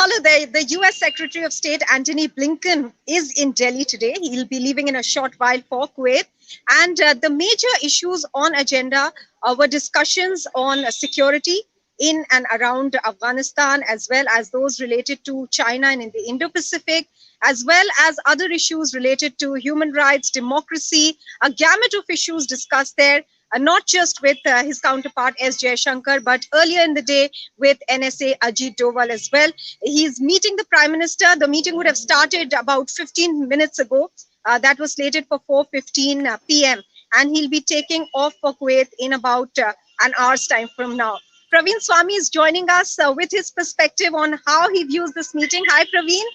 Follow the US Secretary of State Antony Blinken is in Delhi today. He'll be leaving in a short while for Kuwait. And the major issues on agenda were discussions on security in and around Afghanistan, as well as those related to China and in the Indo-Pacific, as well as other issues related to human rights, democracy, a gamut of issues discussed there, not just with his counterpart S. Jaishankar, but earlier in the day with NSA Ajit Doval as well. He's meeting the Prime Minister. The meeting would have started about 15 minutes ago. That was slated for 4:15 p.m. And he'll be taking off for Kuwait in about an hour's time from now. Praveen Swami is joining us with his perspective on how he views this meeting. Hi, Praveen.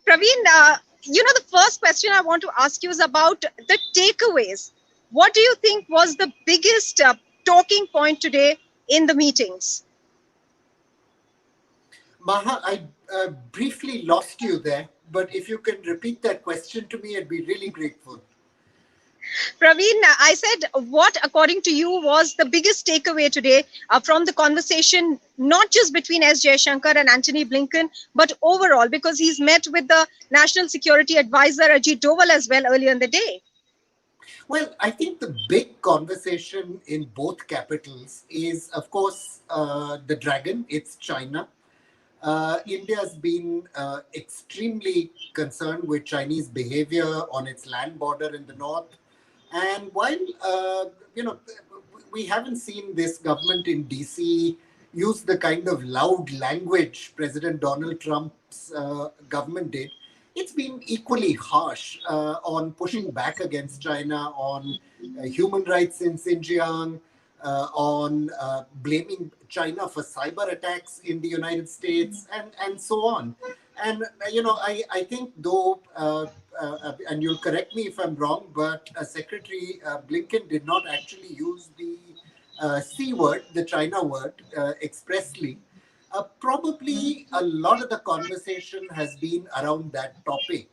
Praveen, the first question I want to ask you is about the takeaways. What do you think was the biggest talking point today in the meetings? Maha, I briefly lost you there, but if you can repeat that question to me, I'd be really grateful. Praveen, I said, what, according to you, was the biggest takeaway today from the conversation, not just between S. Jaishankar and Antony Blinken, but overall, because he's met with the National Security Advisor, Ajit Doval, as well earlier in the day? Well, I think the big conversation in both capitals is, of course, the dragon. It's China. India has been extremely concerned with Chinese behavior on its land border in the north. And while, we haven't seen this government in DC use the kind of loud language President Donald Trump's government did, it's been equally harsh on pushing back against China, on human rights in Xinjiang, on blaming China for cyber attacks in the United States, and so on. And, I think though, and you'll correct me if I'm wrong, but Secretary Blinken did not actually use the C word, the China word, expressly. Probably a lot of the conversation has been around that topic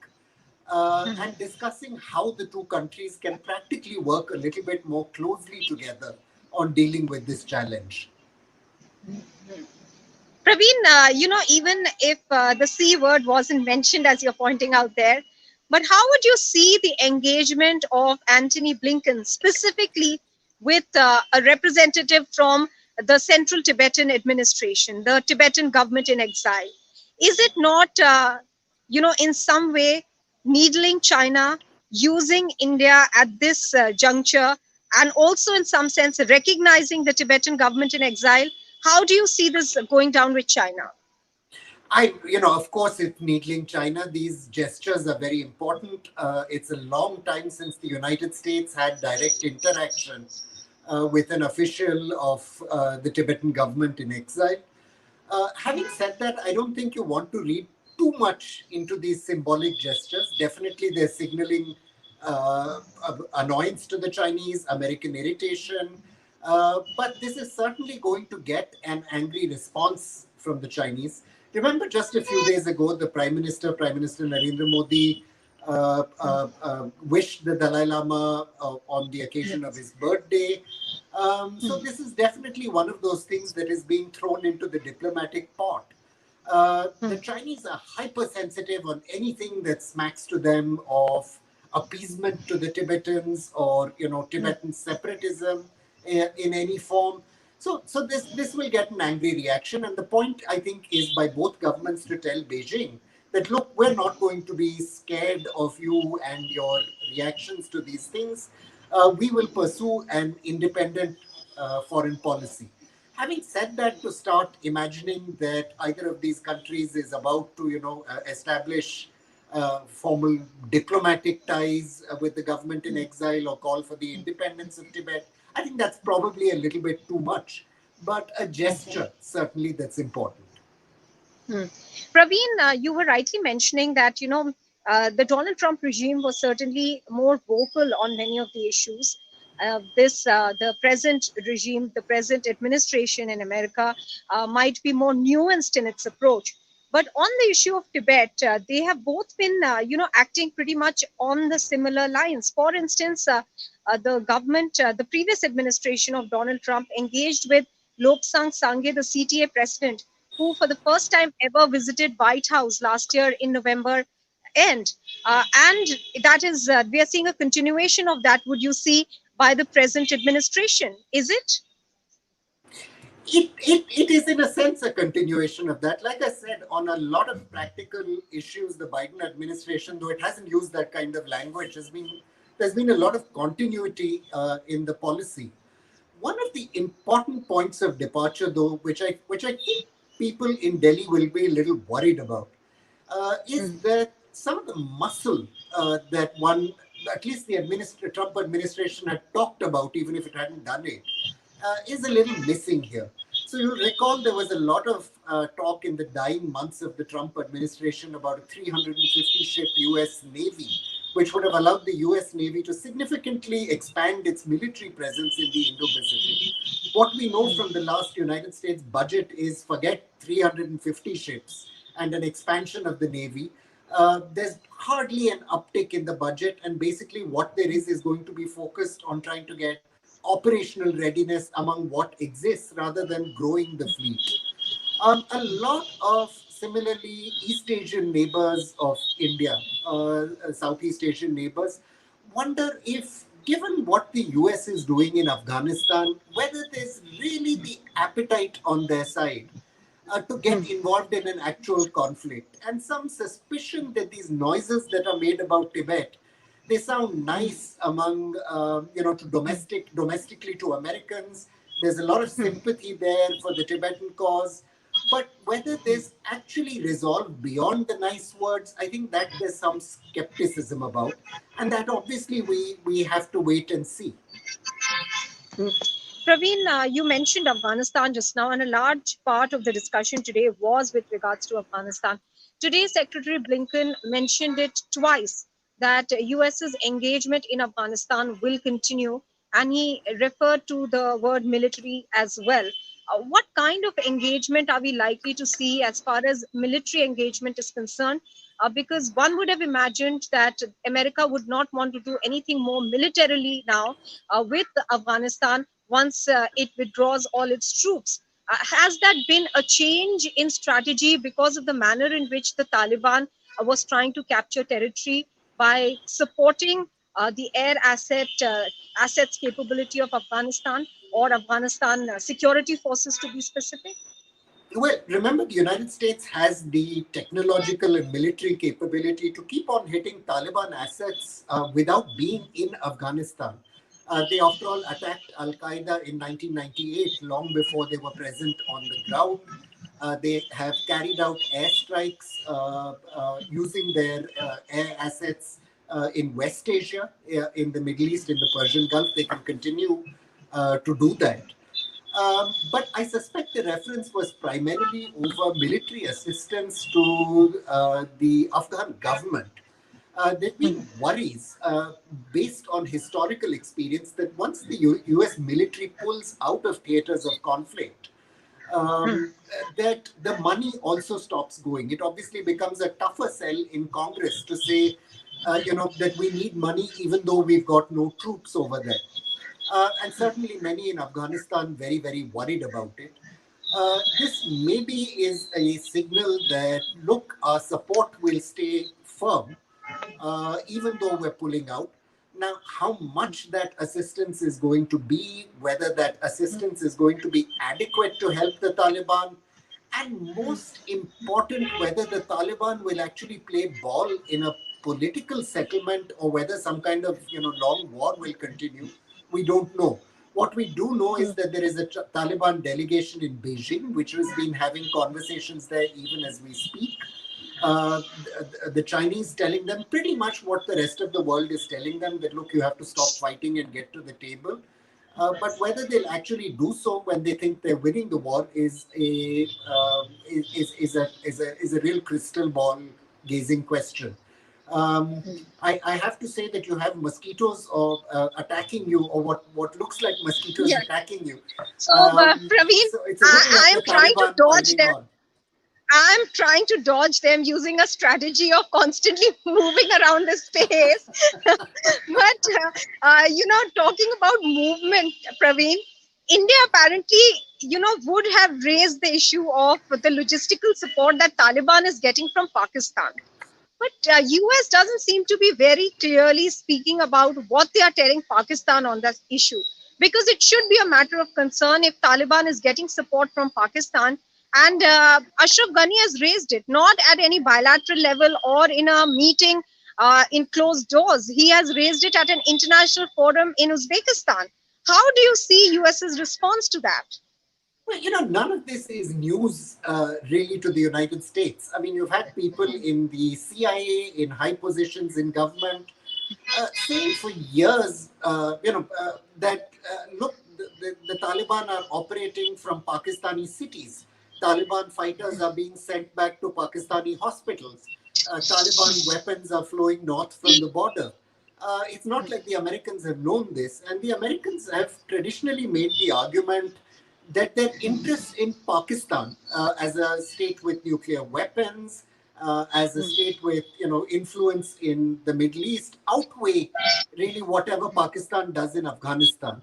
and discussing how the two countries can practically work a little bit more closely together on dealing with this challenge. Praveen, even if the C word wasn't mentioned, as you're pointing out there, but how would you see the engagement of Antony Blinken specifically with a representative from the Central Tibetan administration, the Tibetan government in exile? Is it not, in some way needling China, using India at this juncture, and also in some sense recognizing the Tibetan government in exile? How do you see this going down with China? Of course, it's needling China. These gestures are very important. It's a long time since the United States had direct interaction with an official of the Tibetan government in exile. Having said that, I don't think you want to read too much into these symbolic gestures. Definitely, they're signaling annoyance to the Chinese, American irritation. But this is certainly going to get an angry response from the Chinese. Remember, just a few days ago, the Prime Minister Narendra Modi, wished the Dalai Lama on the occasion of his birthday. So this is definitely one of those things that is being thrown into the diplomatic pot. The Chinese are hypersensitive on anything that smacks to them of appeasement to the Tibetans or, Tibetan separatism in any form. So this will get an angry reaction. And the point, I think, is by both governments to tell Beijing that, look, we're not going to be scared of you and your reactions to these things. We will pursue an independent foreign policy. Having said that, to start imagining that either of these countries is about to, establish formal diplomatic ties with the government in exile or call for the independence of Tibet, I think that's probably a little bit too much, but a gesture certainly that's important. Praveen, you were rightly mentioning that, the Donald Trump regime was certainly more vocal on many of the issues. The present regime, the present administration in America might be more nuanced in its approach. But on the issue of Tibet, they have both been, acting pretty much on the similar lines. For instance, the government, the previous administration of Donald Trump engaged with Loksang Sangye, the CTA president, who for the first time ever visited White House last year in November end. And that is, we are seeing a continuation of that, would you see, by the present administration, is it? It is in a sense a continuation of that. Like I said, on a lot of practical issues, the Biden administration, though it hasn't used that kind of language, there's been a lot of continuity in the policy. One of the important points of departure, though, which I think people in Delhi will be a little worried about, is that some of the muscle that one, at least the Trump administration had talked about, even if it hadn't done it, is a little missing here. So you'll recall there was a lot of talk in the dying months of the Trump administration about a 350 ship US Navy, which would have allowed the US Navy to significantly expand its military presence in the Indo-Pacific. What we know from the last United States budget is forget 350 ships and an expansion of the Navy. There's hardly an uptick in the budget, and basically what there is going to be focused on trying to get operational readiness among what exists rather than growing the fleet. A lot of similarly East Asian neighbors of India, Southeast Asian neighbors, wonder if, given what the US is doing in Afghanistan, whether there's really the appetite on their side to get involved in an actual conflict. And some suspicion that these noises that are made about Tibet, they sound nice among, domestically to Americans. There's a lot of sympathy there for the Tibetan cause. But whether there's actually resolve beyond the nice words, I think that there's some skepticism about. And that obviously we have to wait and see. Praveen, you mentioned Afghanistan just now, and a large part of the discussion today was with regards to Afghanistan. Today, Secretary Blinken mentioned it twice, that US's engagement in Afghanistan will continue, and he referred to the word military as well. What kind of engagement are we likely to see as far as military engagement is concerned? Because one would have imagined that America would not want to do anything more militarily now with Afghanistan once it withdraws all its troops. Has that been a change in strategy because of the manner in which the Taliban was trying to capture territory by supporting the air assets capability of Afghanistan, or Afghanistan security forces to be specific? Well, remember, the United States has the technological and military capability to keep on hitting Taliban assets without being in Afghanistan. They, after all, attacked Al Qaeda in 1998, long before they were present on the ground. They have carried out airstrikes using their air assets in West Asia, in the Middle East, in the Persian Gulf. They can continue to do that. But I suspect the reference was primarily over military assistance to the Afghan government. There have been worries based on historical experience that once the US military pulls out of theaters of conflict, that the money also stops going. It obviously becomes a tougher sell in Congress to say, that we need money even though we've got no troops over there. And certainly many in Afghanistan very, very worried about it. This maybe is a signal that, look, our support will stay firm, even though we're pulling out. Now, how much that assistance is going to be, whether that assistance is going to be adequate to help the Taliban, and most important, whether the Taliban will actually play ball in a political settlement or whether some kind of long war will continue, we don't know. What we do know is that there is a Taliban delegation in Beijing, which has been having conversations there even as we speak. The Chinese telling them pretty much what the rest of the world is telling them, that look, you have to stop fighting and get to the table. But whether they'll actually do so when they think they're winning the war is a real crystal ball gazing question. I have to say that you have mosquitoes attacking you, or what looks like mosquitoes attacking you. So, Praveen, so it's a little I am trying to dodge them. On. I'm trying to dodge them using a strategy of constantly moving around the space. But, talking about movement, Praveen, India apparently, would have raised the issue of the logistical support that Taliban is getting from Pakistan. But US doesn't seem to be very clearly speaking about what they are telling Pakistan on that issue. Because it should be a matter of concern if Taliban is getting support from Pakistan. And Ashraf Ghani has raised it, not at any bilateral level or in a meeting in closed doors. He has raised it at an international forum in Uzbekistan. How do you see US's response to that? Well, none of this is news really to the United States. I mean, you've had people in the CIA, in high positions in government, saying for years, that look, the Taliban are operating from Pakistani cities. Taliban fighters are being sent back to Pakistani hospitals. Taliban weapons are flowing north from the border. It's not like the Americans have known this, and the Americans have traditionally made the argument that their interests in Pakistan as a state with nuclear weapons, as a state with influence in the Middle East, outweigh really whatever Pakistan does in Afghanistan.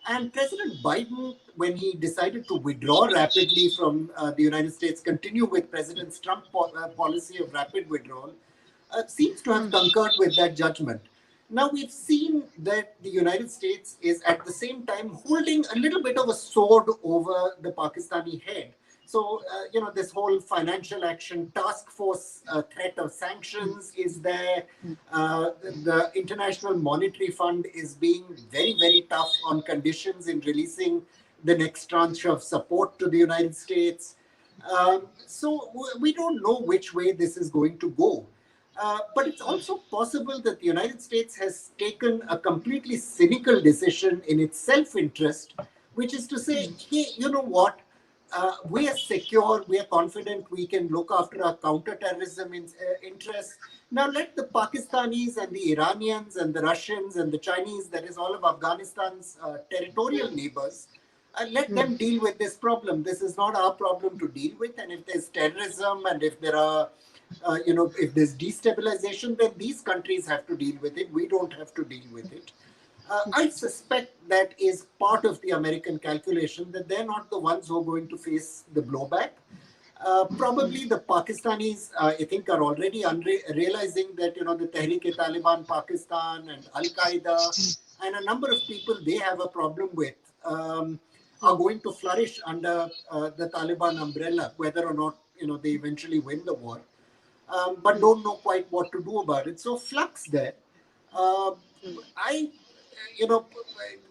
And President Biden, when he decided to withdraw rapidly from the United States, continue with President Trump's policy of rapid withdrawal, seems to have concurred with that judgment. Now, we've seen that the United States is at the same time holding a little bit of a sword over the Pakistani head. So, this whole financial action task force threat of sanctions is there. The International Monetary Fund is being very, very tough on conditions in releasing the next tranche of support to the United States. So we don't know which way this is going to go. But it's also possible that the United States has taken a completely cynical decision in its self-interest, which is to say, hey, you know what? We are secure, we are confident we can look after our counterterrorism interests. Now let the Pakistanis and the Iranians and the Russians and the Chinese, that is all of Afghanistan's territorial neighbors, let them deal with this problem. This is not our problem to deal with. And if there's terrorism and if there are, if there's destabilization, then these countries have to deal with it. We don't have to deal with it. I suspect that is part of the American calculation, that they're not the ones who are going to face the blowback. Probably the Pakistanis, I think, are already realizing that, the Tehrik-e-Taliban Pakistan and Al-Qaeda and a number of people they have a problem with are going to flourish under the Taliban umbrella, whether or not, they eventually win the war, but don't know quite what to do about it. So flux there.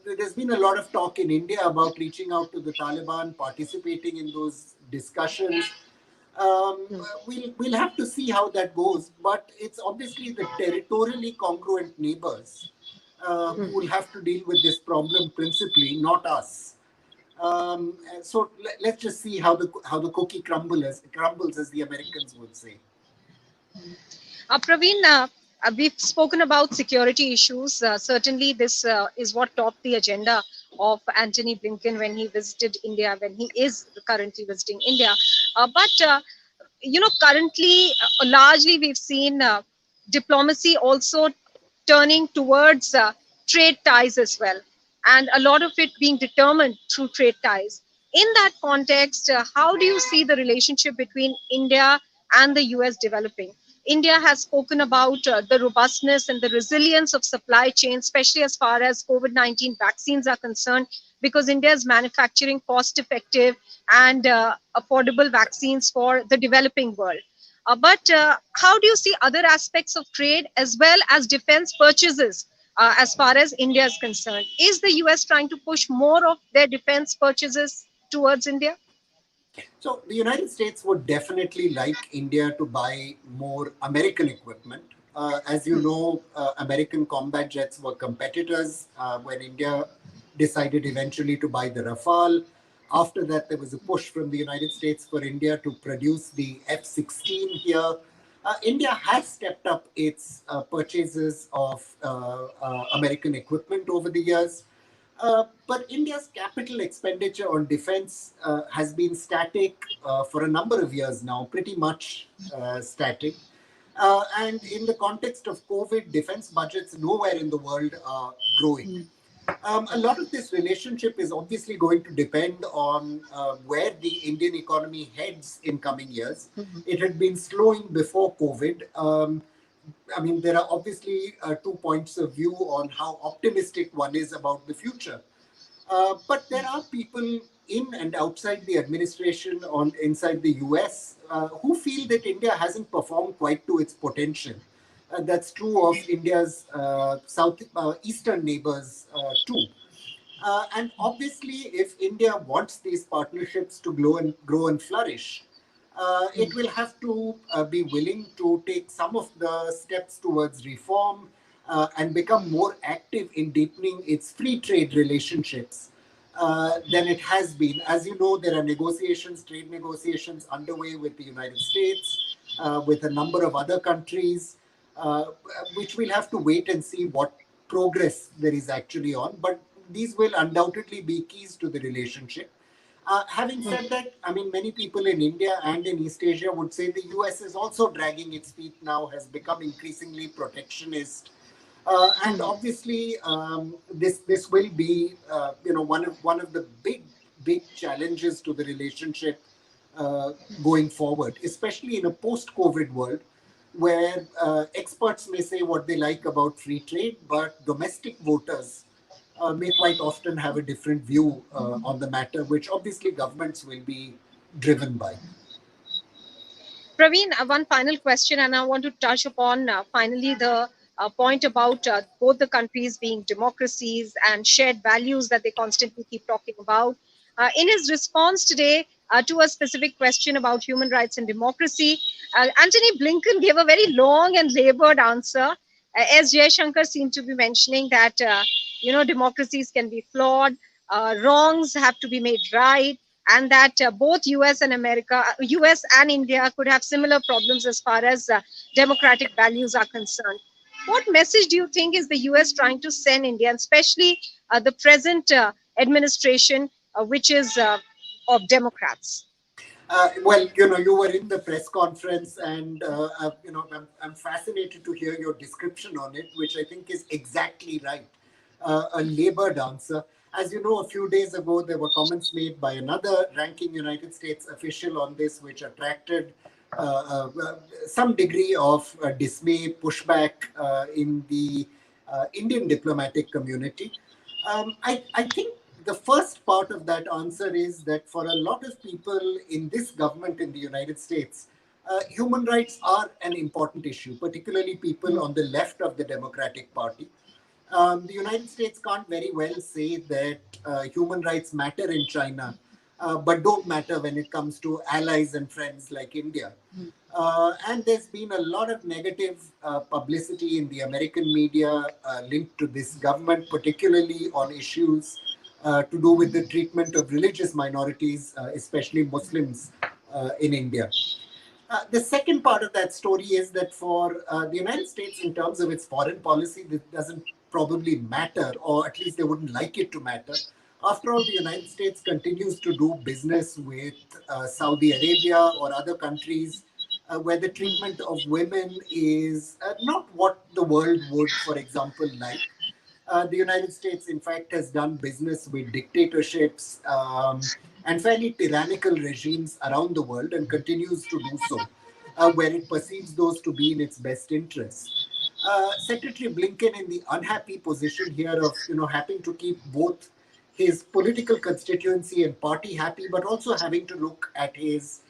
There's been a lot of talk in India about reaching out to the Taliban, participating in those discussions. We'll have to see how that goes, but it's obviously the territorially congruent neighbors who will have to deal with this problem principally, not us. So let's just see how the cookie crumbles, as the Americans would say. Praveen, we've spoken about security issues. Certainly, this is what topped the agenda of Antony Blinken when he visited India, when he is currently visiting India. Currently, largely we've seen diplomacy also turning towards trade ties as well, and a lot of it being determined through trade ties. In that context, how do you see the relationship between India and the US developing? India has spoken about the robustness and the resilience of supply chain, especially as far as COVID-19 vaccines are concerned, because India is manufacturing cost-effective and affordable vaccines for the developing world. But how do you see other aspects of trade as well as defense purchases as far as India is concerned? Is the US trying to push more of their defense purchases towards India? So the United States would definitely like India to buy more American equipment. As you know, American combat jets were competitors when India decided eventually to buy the Rafale. After that, there was a push from the United States for India to produce the F-16 here. India has stepped up its purchases of American equipment over the years. But India's capital expenditure on defense has been static for a number of years now, pretty much static. And in the context of COVID, defense budgets nowhere in the world are growing. A lot of this relationship is obviously going to depend on where the Indian economy heads in coming years. It had been slowing before COVID. I mean, there are obviously 2 points of view on how optimistic one is about the future. But there are people in and outside the administration on inside the US who feel that India hasn't performed quite to its potential. That's true of India's south eastern neighbors too. And obviously, if India wants these partnerships to grow and flourish, it will have to be willing to take some of the steps towards reform and become more active in deepening its free trade relationships than it has been. As you know, there are trade negotiations underway with the United States, with a number of other countries, uh, which we'll have to wait and see what progress there is actually on. But these will undoubtedly be keys to the relationship. Having said that, I mean, many people in India and in East Asia would say the US is also dragging its feet now, has become increasingly protectionist. And obviously, this will be one of the big challenges to the relationship going forward, especially in a post-COVID world, where experts may say what they like about free trade, but domestic voters may quite often have a different view on the matter, which obviously governments will be driven by. Praveen, one final question, and I want to touch upon finally the point about both the countries being democracies and shared values that they constantly keep talking about. In his response today to a specific question about human rights and democracy, Antony Blinken gave a very long and labored answer, as Jaishankar seemed to be mentioning that democracies can be flawed, wrongs have to be made right, and that both US and India could have similar problems as far as democratic values are concerned. What message do you think is the US trying to send India, and especially the present administration, which is of Democrats? Well, you were in the press conference, and I'm fascinated to hear your description on it, which I think is exactly right. A labored answer. As you know, a few days ago, there were comments made by another ranking United States official on this, which attracted some degree of dismay, pushback in the Indian diplomatic community. I think the first part of that answer is that for a lot of people in this government in the United States, human rights are an important issue, particularly people on the left of the Democratic Party. The United States can't very well say that human rights matter in China, but don't matter when it comes to allies and friends like India. And there's been a lot of negative publicity in the American media linked to this government, particularly on issues to do with the treatment of religious minorities, especially Muslims in India. The second part of that story is that for the United States, in terms of its foreign policy, this doesn't probably matter, or at least they wouldn't like it to matter. After all, the United States continues to do business with Saudi Arabia or other countries where the treatment of women is not what the world would, for example, like. The United States, in fact, has done business with dictatorships and fairly tyrannical regimes around the world and continues to do so, where it perceives those to be in its best interests. Secretary Blinken in the unhappy position here of having to keep both his political constituency and party happy, but also having to look at his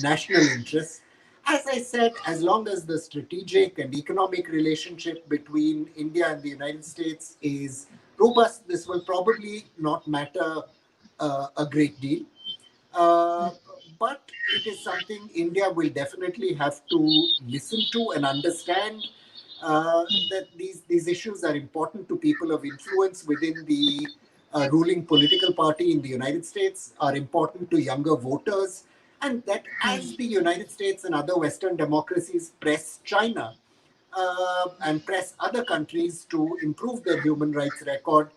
national interests. As I said, as long as the strategic and economic relationship between India and the United States is robust, this will probably not matter a great deal. Uh, but it is something India will definitely have to listen to and understand that these issues are important to people of influence within the ruling political party in the United States, are important to younger voters, and that as the United States and other Western democracies press China and press other countries to improve their human rights record,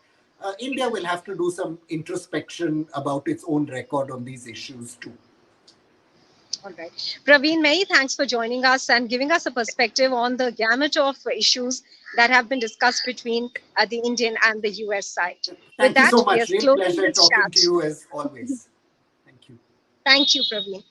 India will have to do some introspection about its own record on these issues too. All right. Praveen, many thanks for joining us and giving us a perspective on the gamut of issues that have been discussed between the Indian and the US side. With Thank you that, so we much. are Real closing pleasure this talking chat. to you as always. Thank you. Thank you, Praveen.